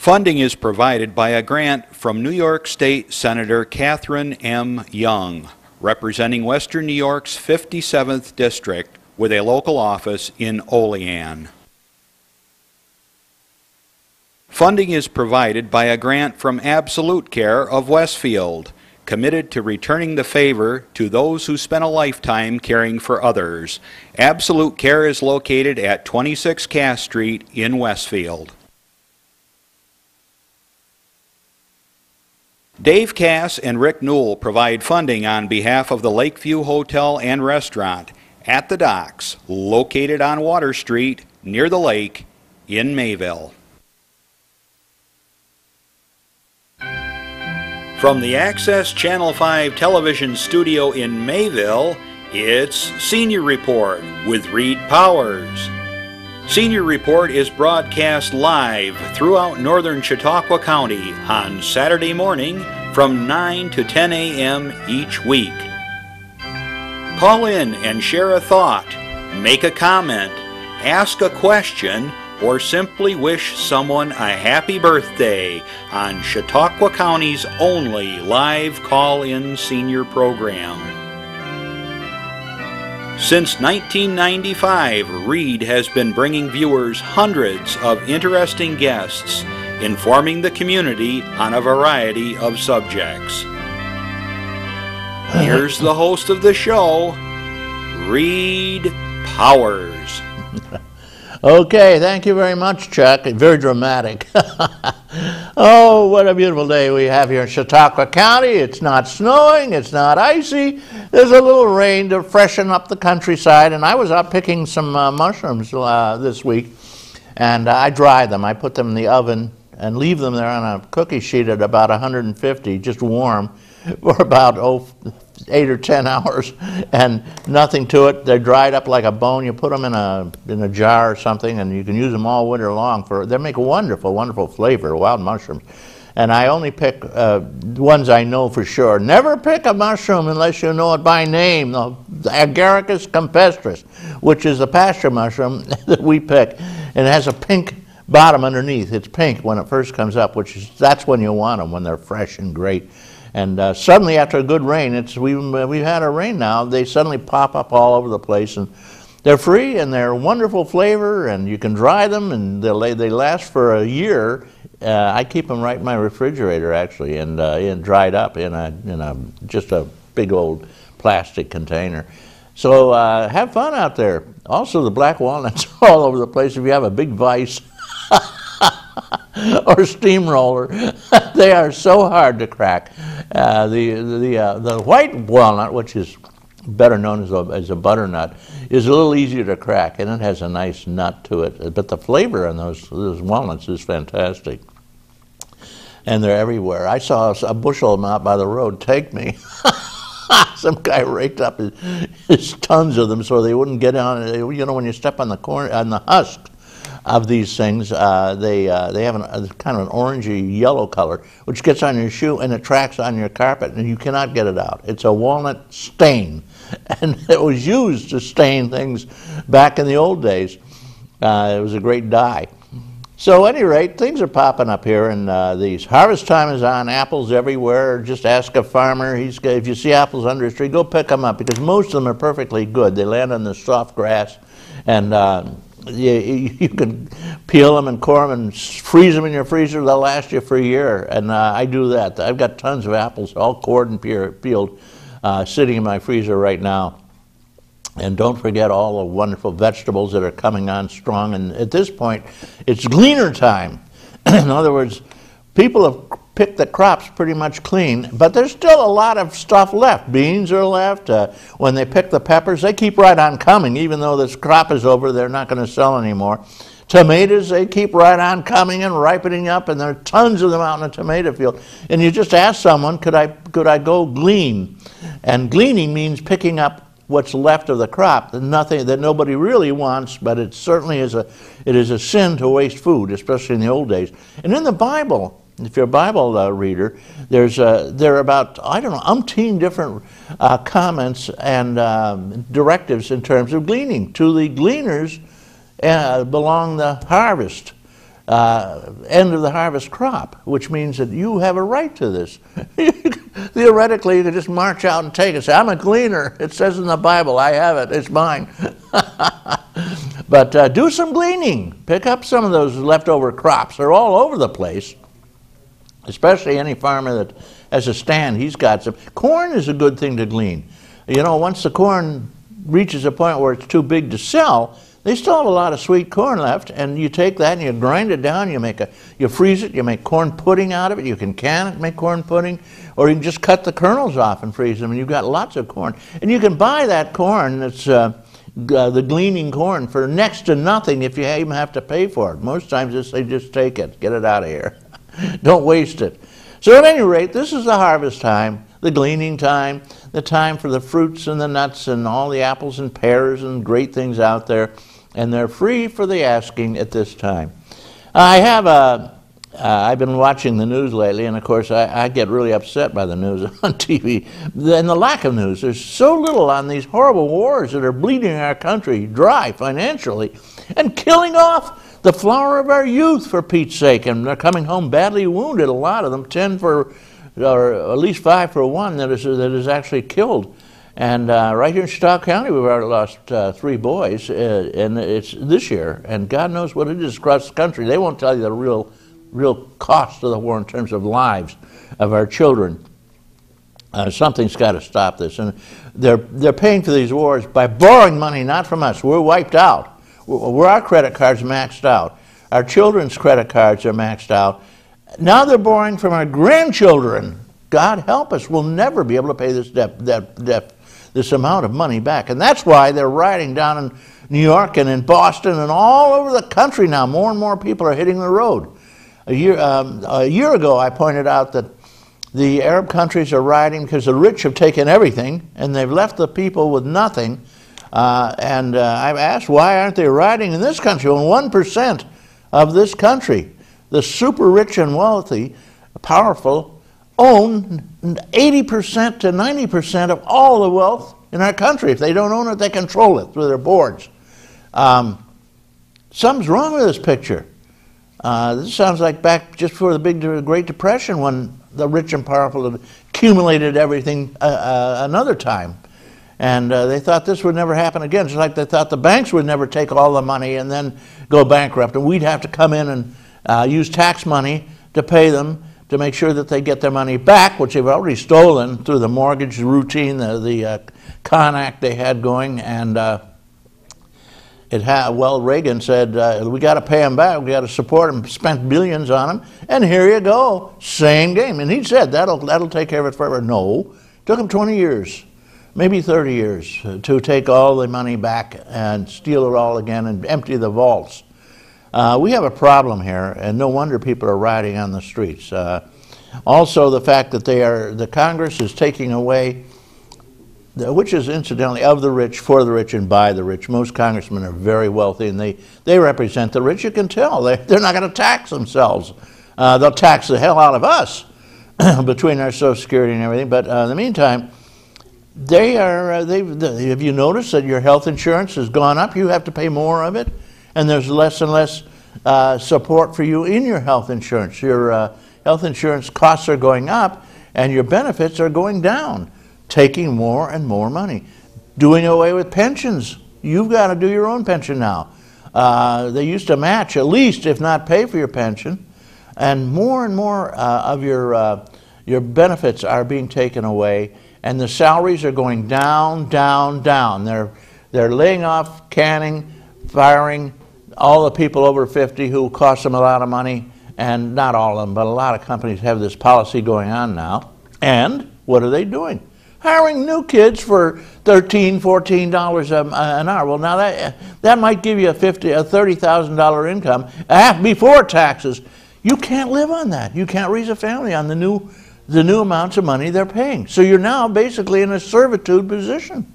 Funding is provided by a grant from New York State Senator Catherine M. Young, representing Western New York's 57th District with a local office in Olean. Funding is provided by a grant from Absolute Care of Westfield, committed to returning the favor to those who spent a lifetime caring for others. Absolute Care is located at 26 Cass Street in Westfield. Dave Cass and Rick Newell provide funding on behalf of the Lakeview Hotel and Restaurant at the Docks, located on Water Street near the lake in Mayville. From the Access Channel 5 television studio in Mayville, it's Senior Report with Reed Powers. Senior Report is broadcast live throughout northern Chautauqua County on Saturday morning from 9 to 10 a.m. each week. Call in and share a thought, make a comment, ask a question, or simply wish someone a happy birthday on Chautauqua County's only live call-in senior program. Since 1995, Reed has been bringing viewers hundreds of interesting guests, informing the community on a variety of subjects. Here's the host of the show, Reed Powers. Okay, thank you very much, Chuck. Very dramatic. Oh, what a beautiful day we have here in Chautauqua County. It's not snowing, it's not icy. There's a little rain to freshen up the countryside, and I was out picking some mushrooms this week, and I dry them. I put them in the oven and leave them there on a cookie sheet at about 150, just warm, for about 8 or 10 hours, and nothing to it. They're dried up like a bone. You put them in a jar or something, and you can use them all winter long. They make a wonderful, wonderful flavor, wild mushrooms. And I only pick ones I know for sure. Never pick a mushroom unless you know it by name. The Agaricus campestris, which is the pasture mushroom that we pick, and it has a pink bottom underneath. It's pink when it first comes up, that's when you want them, when they're fresh and great. And suddenly, after a good rain, we've had a rain now, they suddenly pop up all over the place, and they're free, and they're wonderful flavor, and you can dry them, and they last for a year. I keep them right in my refrigerator, actually, and dried up in just a big old plastic container. So have fun out there. Also, the black walnuts are all over the place. If you have a big vise or steamroller, they are so hard to crack. The white walnut, which is better known as a butternut, is a little easier to crack, and it has a nice nut to it. But the flavor on those walnuts is fantastic. And they're everywhere. I saw a bushel of them out by the road take me. Some guy raked up his tons of them so they wouldn't get on. You know, when you step on the corn, on the husk of these things, they have a kind of an orangey yellow color, which gets on your shoe and it tracks on your carpet, and you cannot get it out. It's a walnut stain, and it was used to stain things back in the old days. It was a great dye. So at any rate, things are popping up here, and these harvest time is on. Apples everywhere. Just ask a farmer. If you see apples under his tree, go pick them up, because most of them are perfectly good. They land on the soft grass, and you can peel them and core them and freeze them in your freezer. They'll last you for a year, and I do that. I've got tons of apples, all cored and peeled, sitting in my freezer right now. And don't forget all the wonderful vegetables that are coming on strong. And at this point, it's gleaner time. In other words, people have picked the crops pretty much clean, but there's still a lot of stuff left. Beans are left. When they pick the peppers, they keep right on coming. Even though this crop is over, they're not going to sell anymore. Tomatoes, they keep right on coming and ripening up, and there are tons of them out in the tomato field. And you just ask someone, could I go glean? And gleaning means picking up what's left of the crop, nothing that nobody really wants, but it certainly is a sin to waste food, especially in the old days. And in the Bible, if you're a Bible reader, there are about, I don't know, umpteen different comments and directives in terms of gleaning. To the gleaners belong the harvest. end of the harvest crop, which means that you have a right to this. Theoretically, you could just march out and take it. Say, I'm a gleaner. It says in the Bible, I have it. It's mine. But do some gleaning. Pick up some of those leftover crops. They're all over the place, especially any farmer that has a stand. He's got some. Corn is a good thing to glean. You know, once the corn reaches a point where it's too big to sell, they still have a lot of sweet corn left, and you take that and you grind it down, you freeze it, you make corn pudding out of it, you can can it, make corn pudding, or you can just cut the kernels off and freeze them, and you've got lots of corn. And you can buy that corn that's the gleaning corn for next to nothing if you even have to pay for it. Most times they just take it, get it out of here. Don't waste it. So at any rate, this is the harvest time, the gleaning time, the time for the fruits and the nuts and all the apples and pears and great things out there. And they're free for the asking at this time. I've been watching the news lately, and of course I get really upset by the news on TV and the lack of news. There's so little on these horrible wars that are bleeding our country dry financially and killing off the flower of our youth, for Pete's sake. And they're coming home badly wounded, a lot of them, 10 for, or at least 5 for one that is actually killed. And right here in Chaut County, we've already lost 3 boys, and it's this year. And God knows what it is across the country. They won't tell you the real cost of the war in terms of lives of our children. Something's got to stop this. And they're paying for these wars by borrowing money, not from us. We're wiped out. Our credit cards maxed out. Our children's credit cards are maxed out. Now they're borrowing from our grandchildren. God help us. We'll never be able to pay this amount of money back. And that's why they're rioting down in New York and in Boston and all over the country now. More and more people are hitting the road. A year ago, I pointed out that the Arab countries are rioting because the rich have taken everything and they've left the people with nothing. I've asked, why aren't they rioting in this country? When 1% of this country, the super rich and wealthy, powerful, own 80% to 90% of all the wealth in our country. If they don't own it, they control it through their boards. Something's wrong with this picture. This sounds like back just before the Great Depression, when the rich and powerful had accumulated everything another time. And they thought this would never happen again, just like they thought the banks would never take all the money and then go bankrupt. And we'd have to come in and use tax money to pay them, to make sure that they get their money back, which they've already stolen through the mortgage routine, the con act they had going. And Reagan said, we got to pay them back, we got to support them, spent billions on them, and here you go, same game. And he said, that'll take care of it forever. No, it took him 20 years, maybe 30 years, to take all the money back and steal it all again and empty the vaults. We have a problem here, and no wonder people are rioting on the streets. Also, the fact that the Congress is taking away, which is incidentally of the rich, for the rich, and by the rich. Most congressmen are very wealthy, and they represent the rich. You can tell they're not going to tax themselves. They'll tax the hell out of us between our Social Security and everything. But in the meantime, have you noticed that your health insurance has gone up? You have to pay more of it. And there's less and less support for you in your health insurance. Your health insurance costs are going up, and your benefits are going down, taking more and more money. Doing away with pensions. You've got to do your own pension now. They used to match at least, if not pay for your pension. And more of your benefits are being taken away, and the salaries are going down, down, down. They're laying off, canning, firing all the people over 50 who cost them a lot of money, and not all of them, but a lot of companies have this policy going on now. And what are they doing? Hiring new kids for $13, $14 an hour. Well, now that might give you a $30,000 income before taxes. You can't live on that. You can't raise a family on the new amounts of money they're paying. So you're now basically in a servitude position.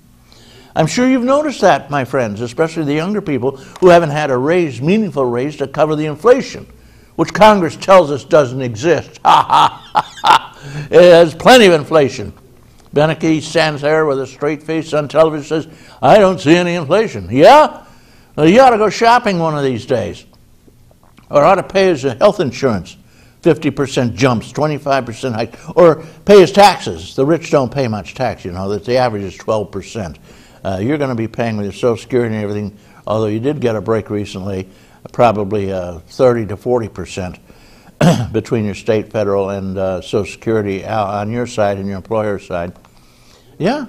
I'm sure you've noticed that, my friends, especially the younger people who haven't had a meaningful raise to cover the inflation, which Congress tells us doesn't exist. Ha, ha, ha, ha. There's plenty of inflation. Beneke stands there with a straight face on television and says, I don't see any inflation. Yeah? Well, you ought to go shopping one of these days. or ought to pay his health insurance, 50% jumps, 25% hike, or pay his taxes. The rich don't pay much tax, you know, that the average is 12%. You're going to be paying with your Social Security and everything, although you did get a break recently, probably 30 to 40% between your state, federal, and Social Security on your side and your employer's side. Yeah,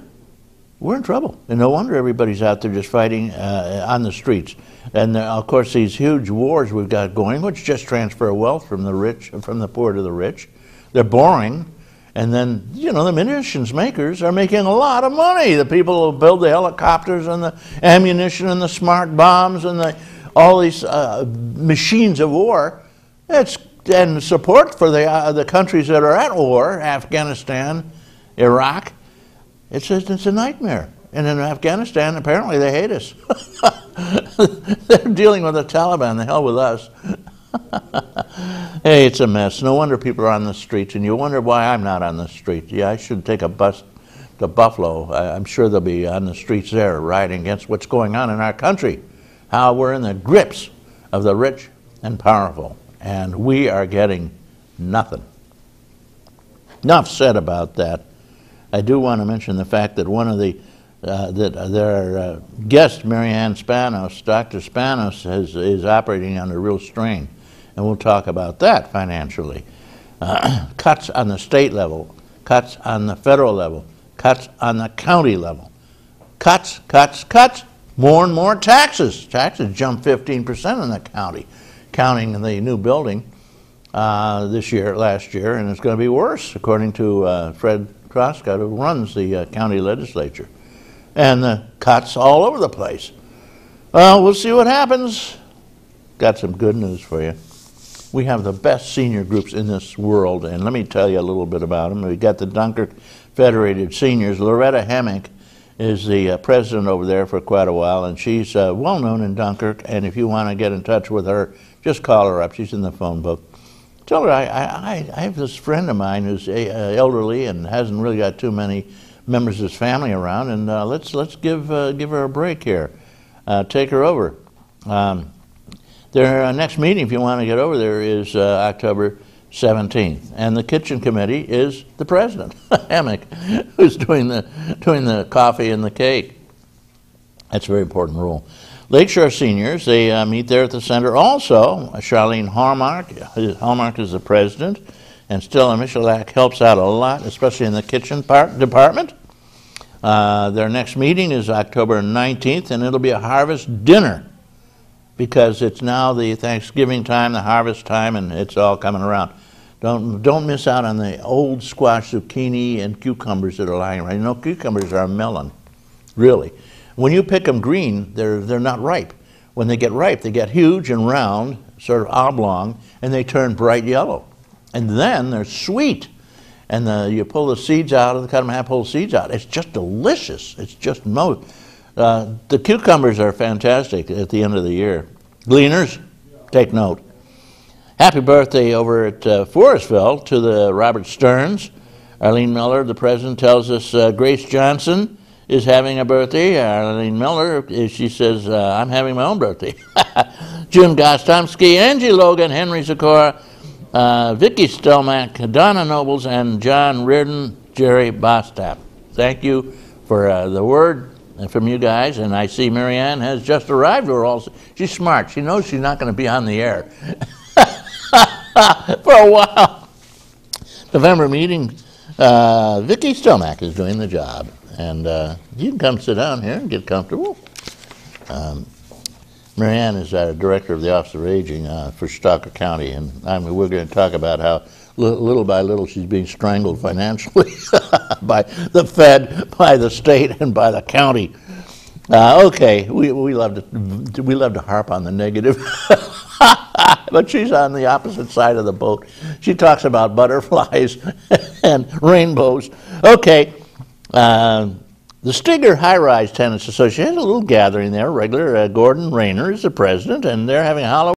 we're in trouble. And no wonder everybody's out there just fighting on the streets. And of course, these huge wars we've got going, which just transfer wealth from the rich, from the poor to the rich, they're boring. And then, you know, the munitions makers are making a lot of money. The people who build the helicopters and the ammunition and the smart bombs and all these machines of war, and support for the countries that are at war, Afghanistan, Iraq, it's a nightmare. And in Afghanistan, apparently they hate us. They're dealing with the Taliban, the hell with us. Hey, it's a mess. No wonder people are on the streets, and you wonder why I'm not on the street. Yeah, I should take a bus to Buffalo. I'm sure they'll be on the streets there rioting against what's going on in our country, how we're in the grips of the rich and powerful, and we are getting nothing. Enough said about that. I do want to mention the fact that one of the their guest, Marianne Spanos, Dr. Spanos, is operating under real strain. And we'll talk about that financially. Cuts on the state level, cuts on the federal level, cuts on the county level. Cuts, cuts, cuts, more and more taxes. Taxes jumped 15% in the county, counting the new building last year, and it's going to be worse, according to Fred Troscott, who runs the county legislature. And the cuts all over the place. Well, we'll see what happens. Got some good news for you. We have the best senior groups in this world, and let me tell you a little bit about them. We got the Dunkirk Federated Seniors. Loretta Hemmick is the president over there for quite a while, and she's well known in Dunkirk, and if you want to get in touch with her, just call her up. She's in the phone book. Tell her I have this friend of mine who's elderly and hasn't really got too many members of his family around, and let's give her a break here. Take her over. Their next meeting, if you want to get over there, is October 17th, and the kitchen committee is the president, Hemmick, who's doing the coffee and the cake. That's a very important role. Lakeshore Seniors, they meet there at the center. Also, Charlene Hallmark is the president, and Stella Michalak helps out a lot, especially in the kitchen department. Their next meeting is October 19th, and it'll be a harvest dinner because it's now the Thanksgiving time, the harvest time, and it's all coming around. Don't miss out on the old squash, zucchini, and cucumbers that are lying around. You know, cucumbers are a melon, really. When you pick them green, they're not ripe. When they get ripe, they get huge and round, sort of oblong, and they turn bright yellow. And then they're sweet. And you pull the seeds out, cut them in half, pull the seeds out. It's just delicious. It's just the cucumbers are fantastic at the end of the year. Gleaners, take note. Happy birthday over at Forestville to the Robert Stearns. Arlene Miller, the president, tells us Grace Johnson is having a birthday. Arlene Miller, she says, I'm having my own birthday. June Gostomsky, Angie Logan, Henry Zakora, Vicky Stelmack, Donna Nobles, and John Reardon, Jerry Bostap. Thank you for the word from you guys, and I see Marianne has just arrived. She's smart. She knows she's not going to be on the air for a while. November meeting, Vicky Stelmack is doing the job, and you can come sit down here and get comfortable. Marianne is our director of the Office of Aging for Chautauqua County, and we're going to talk about how little by little she's being strangled financially by the Fed, by the state, and by the county. Okay, we love to harp on the negative, but she's on the opposite side of the boat. She talks about butterflies and rainbows. Okay. The Stigger High Rise Tenants Association has a little gathering there. Gordon Rayner is the president, and they're having a Halloween.